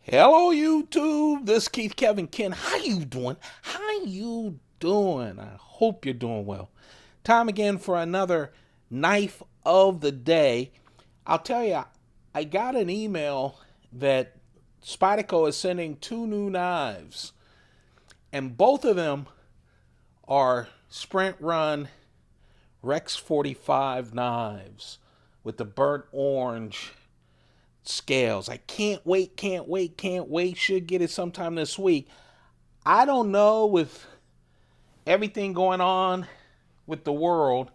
Hello YouTube, this is Keith Kevin Ken. How you doing? How you doing? I hope you're doing well. Time again for another knife of the day. I'll tell you, I got an email that Spyderco is sending two new knives, and both of them are Sprint Run Rex 45 knives with the burnt orange scales. I can't wait, can't wait, can't wait. Should get it sometime this week. I don't know, with everything going on with the world,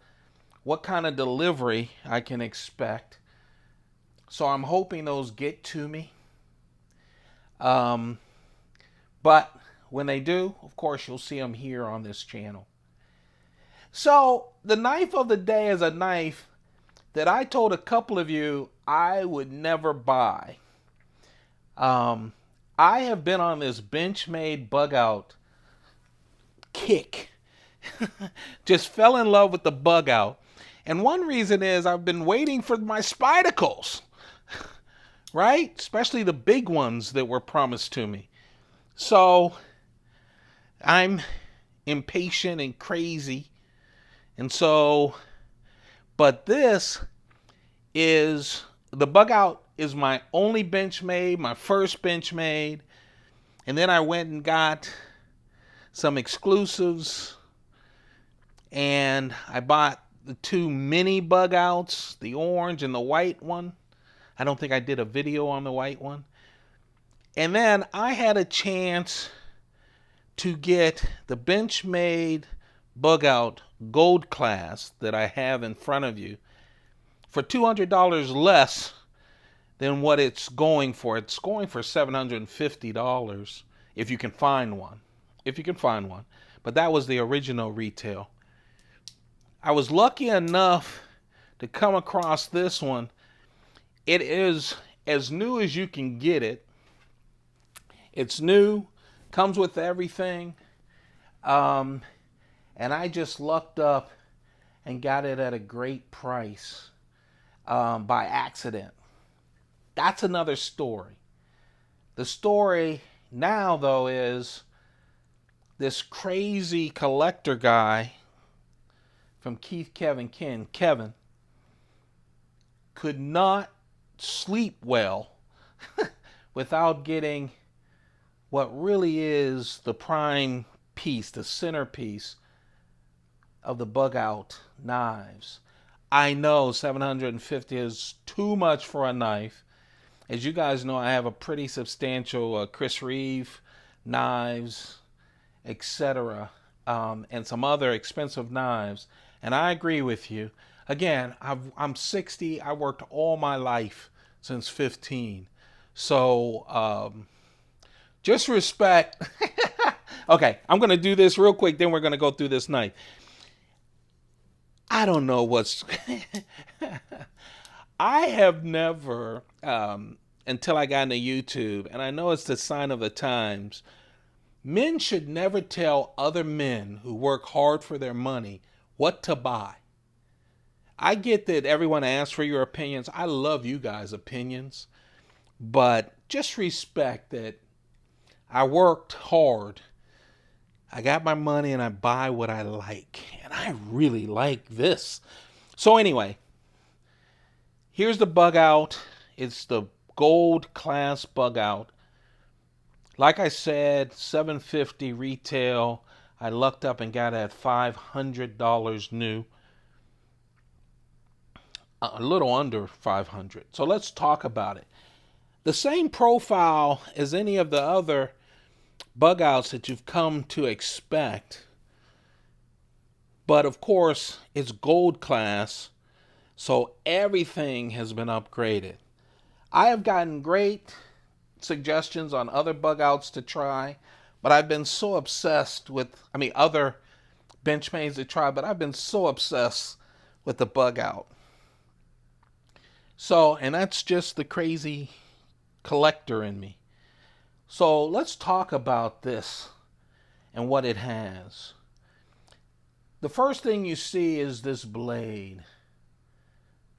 what kind of delivery I can expect. So I'm hoping those get to me. Um, but when they do, of course, you'll see them here on this channel. So the knife of the day is a knife that I told a couple of you I would never buy. Um, I have been on this Benchmade Bugout kick. Just fell in love with the Bugout. And one reason is I've been waiting for my Spydercos, right? Especially the big ones that were promised to me. So I'm impatient and crazy. And so, but this is, the Bugout is my only Benchmade, my first Benchmade. And then I went and got some exclusives, and I bought the two mini Bugouts, the orange and the white one. I don't think I did a video on the white one. And then I had a chance to get the Benchmade Bugout Gold Class that I have in front of you for $200 less than what it's going for. It's going for $750 if you can find one. If you can find one. But that was the original retail. I was lucky enough to come across this one. It is as new as you can get it. It's new, comes with everything. And I just lucked up and got it at a great price by accident. That's another story. The story now, though, is this crazy collector guy from Keith Kevin Ken, Kevin, could not sleep well without getting what really is the prime piece, the centerpiece of the Bugout knives. I know $750 is too much for a knife. As you guys know, I have a pretty substantial Chris Reeve knives, etc., and some other expensive knives. And I agree with you. Again, I'm 60. I worked all my life since 15. So just respect. Okay, I'm going to do this real quick. Then we're going to go through this knife. I don't know what's... I have never, until I got into YouTube, and I know it's the sign of the times, men should never tell other men who work hard for their money what to buy. I get that everyone asks for your opinions. I love you guys' opinions. But just respect that I worked hard. I got my money and I buy what I like. And I really like this. So anyway, here's the Bugout. It's the gold class Bugout. Like I said, $750 retail. I lucked up and got it at $500 new. A little under 500. So let's talk about it. The same profile as any of the other Bugouts that you've come to expect. But of course, it's gold class. So everything has been upgraded. I have gotten great suggestions on other Bugouts to try, but I've been so obsessed with, other Benchmades to try, but I've been so obsessed with the Bugout. So, and that's just the crazy collector in me. So let's talk about this and what it has. The first thing you see is this blade,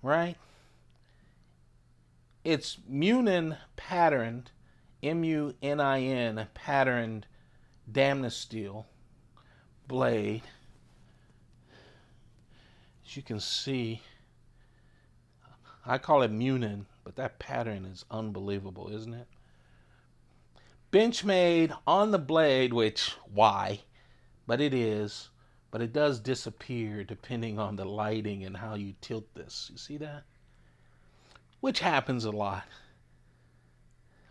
right? It's Munin patterned MUNIN patterned damned steel blade. As you can see, I call it Munin, but that pattern is unbelievable, isn't it? Benchmade on the blade, which, why? But it is. But it does disappear depending on the lighting and how you tilt this. You see that? Which happens a lot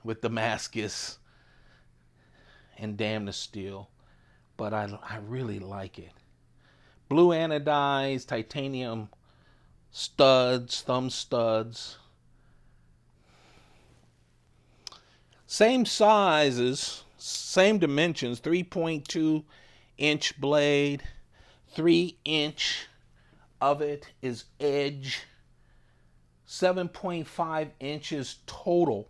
with Damascus and damned steel. But I really like it. Blue anodized titanium studs, thumb studs. Same sizes, same dimensions, 3.2 inch blade, 3-inch of it is edge, 7.5 inches total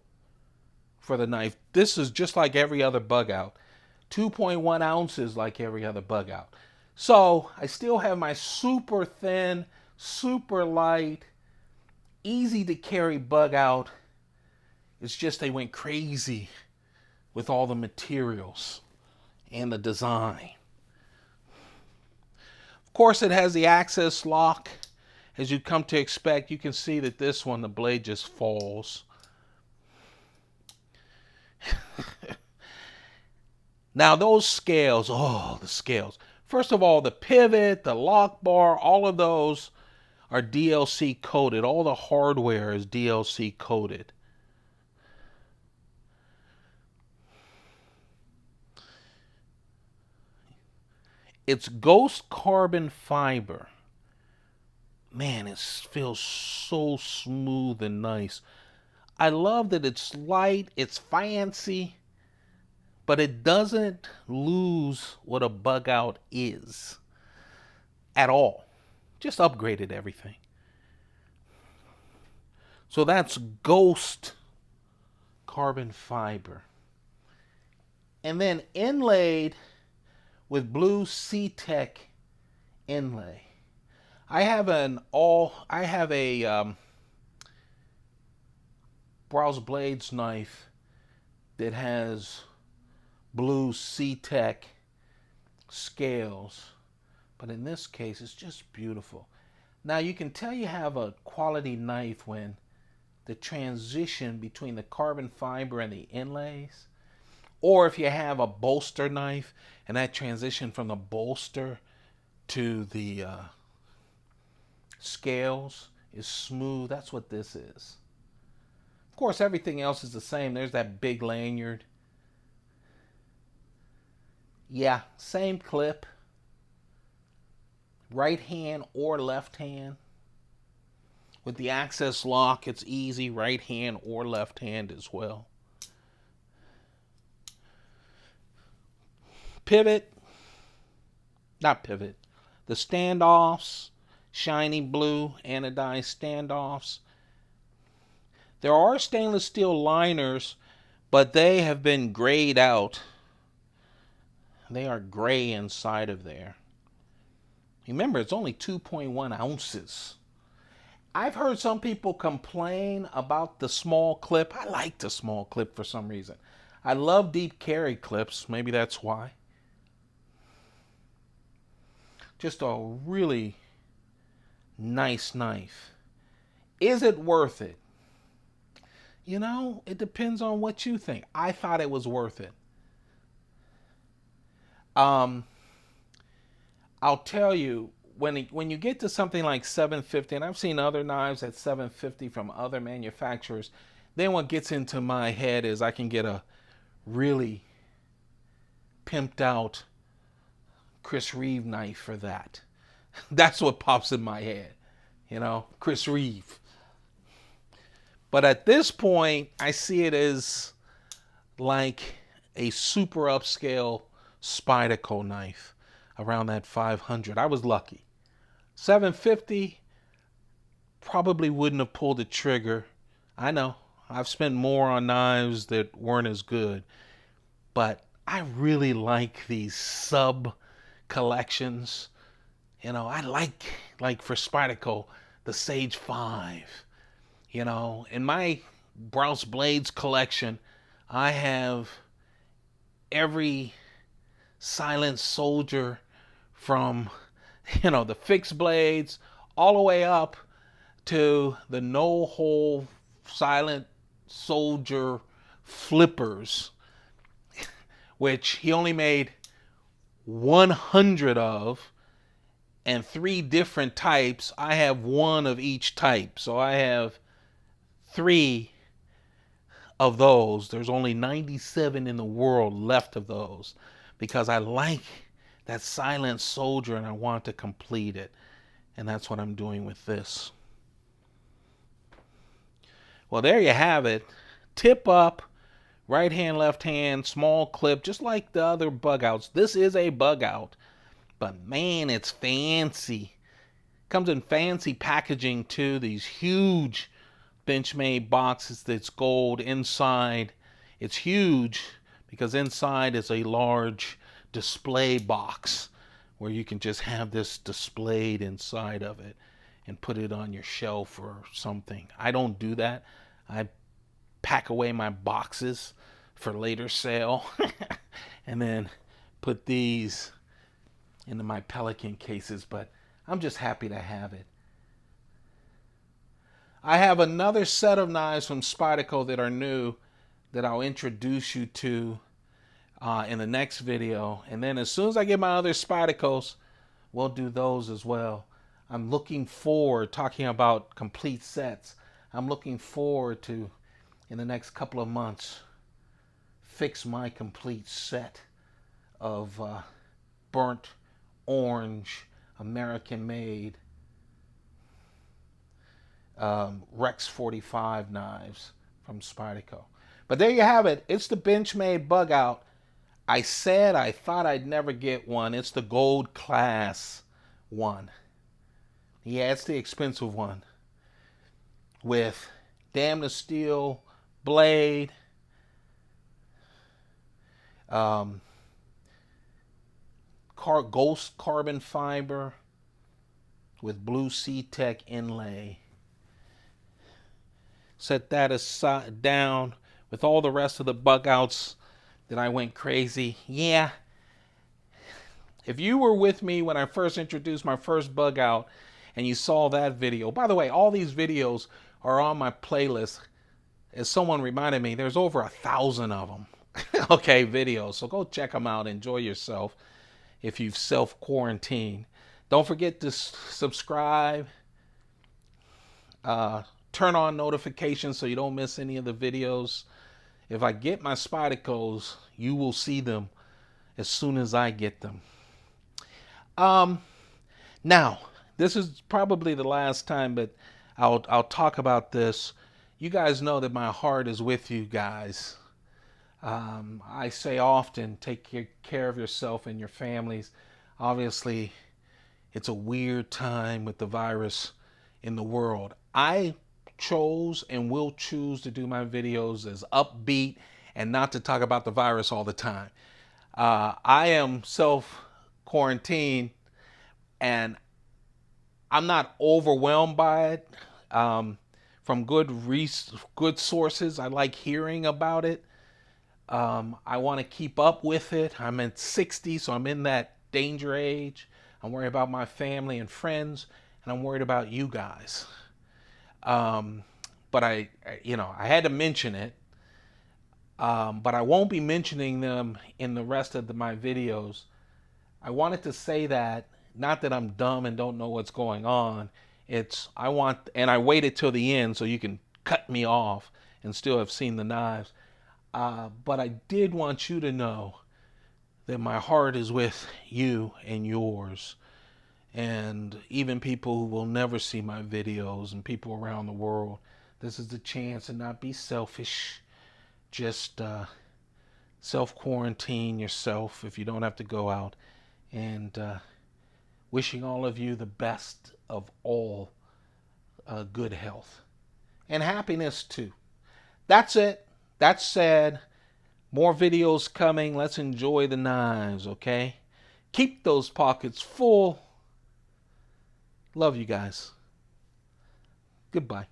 for the knife. This is just like every other Bugout, 2.1 ounces like every other Bugout. So I still have my super thin, super light, easy to carry Bugout. It's just they went crazy with all the materials and the design. Of course, it has the access lock. As you come to expect, you can see that this one, the blade just falls. Now those scales, the scales. First of all, the pivot, the lock bar, all of those are DLC coated. All the hardware is DLC coated. It's ghost carbon fiber. Man, it feels so smooth and nice. I love that it's light, it's fancy, but it doesn't lose what a Bugout is at all. Just upgraded everything. So that's ghost carbon fiber. And then inlaid with blue C-Tech inlay. I have a Browse Blades knife that has blue C-Tech scales, but in this case it's just beautiful. Now you can tell you have a quality knife when the transition between the carbon fiber and the inlays, or if you have a bolster knife and that transition from the bolster to the scales is smooth. That's what this is. Of course, everything else is the same. There's that big lanyard. Yeah, same clip. Right hand or left hand. With the access lock, it's easy. Right hand or left hand as well. Pivot. Not pivot. The standoffs. Shiny blue anodized standoffs. There are stainless steel liners, but they have been grayed out. They are gray inside of there. Remember, it's only 2.1 ounces. I've heard some people complain about the small clip. I like the small clip for some reason. I love deep carry clips. Maybe that's why. Just a really nice knife. Is it worth it? You know, it depends on what you think. I thought it was worth it. I'll tell you, when you get to something like $750, and I've seen other knives at $750 from other manufacturers, then what gets into my head is I can get a really pimped out Chris Reeve knife for that. That's what pops in my head, you know, Chris Reeve. But at this point, I see it as like a super upscale Spyderco knife around that 500. I was lucky. 750, probably wouldn't have pulled the trigger. I know, I've spent more on knives that weren't as good, but I really like these sub collections. You know, I like for Spyderco, the Sage 5. You know, in my Browse Blades collection, I have every silent soldier from, the fixed blades all the way up to the no hole silent soldier flippers, which he only made 100 of, and 3 different types. I have 1 of each type, so I have 3 of those. There's only 97 in the world left of those, because I like that silent soldier and I want to complete it. And that's what I'm doing with this. Well, there you have it. Tip up, right hand, left hand, small clip, just like the other bug outs. This is a bug out, but man, it's fancy. Comes in fancy packaging too. These huge Benchmade boxes that's gold inside. It's huge because inside is a large display box where you can just have this displayed inside of it and put it on your shelf or something. I don't do that. I pack away my boxes for later sale and then put these into my Pelican cases, but I'm just happy to have it. I have another set of knives from Spyderco that are new that I'll introduce you to in the next video. And then as soon as I get my other Spydercos, we'll do those as well. I'm looking forward, talking about complete sets, I'm looking forward to, in the next couple of months, fix my complete set of burnt orange, American-made Rex 45 knives from Spyderco. But there you have it. It's the Benchmade Bugout. I said I thought I'd never get one. It's the gold class one. Yeah, it's the expensive one with damn steel blade, ghost carbon fiber with blue C-Tech inlay. Set that aside down with all the rest of the bug outs that I went crazy. Yeah, if you were with me when I first introduced my first bug out and you saw that video, by the way, all these videos are on my playlist. As someone reminded me, there's over 1,000 of them. Okay, videos. So go check them out. Enjoy yourself if you've self-quarantined. Don't forget to subscribe. Turn on notifications so you don't miss any of the videos. If I get my Spydercos, you will see them as soon as I get them. Now, this is probably the last time, but I'll talk about this. You guys know that my heart is with you guys. I say often, take care of yourself and your families. Obviously, it's a weird time with the virus in the world. I chose and will choose to do my videos as upbeat and not to talk about the virus all the time. I am self-quarantined and I'm not overwhelmed by it. From good sources, I like hearing about it. I want to keep up with it. I'm at 60, so I'm in that danger age. I'm worried about my family and friends, and I'm worried about you guys. But I had to mention it. But I won't be mentioning them in the rest of my videos. I wanted to say that, not that I'm dumb and don't know what's going on. I waited till the end so you can cut me off and still have seen the knives. But I did want you to know that my heart is with you and yours. And even people who will never see my videos and people around the world. This is the chance to not be selfish. Just self-quarantine yourself if you don't have to go out. And wishing all of you the best of all good health. And happiness too. That's it. That said, more videos coming. Let's enjoy the knives, okay? Keep those pockets full. Love you guys. Goodbye.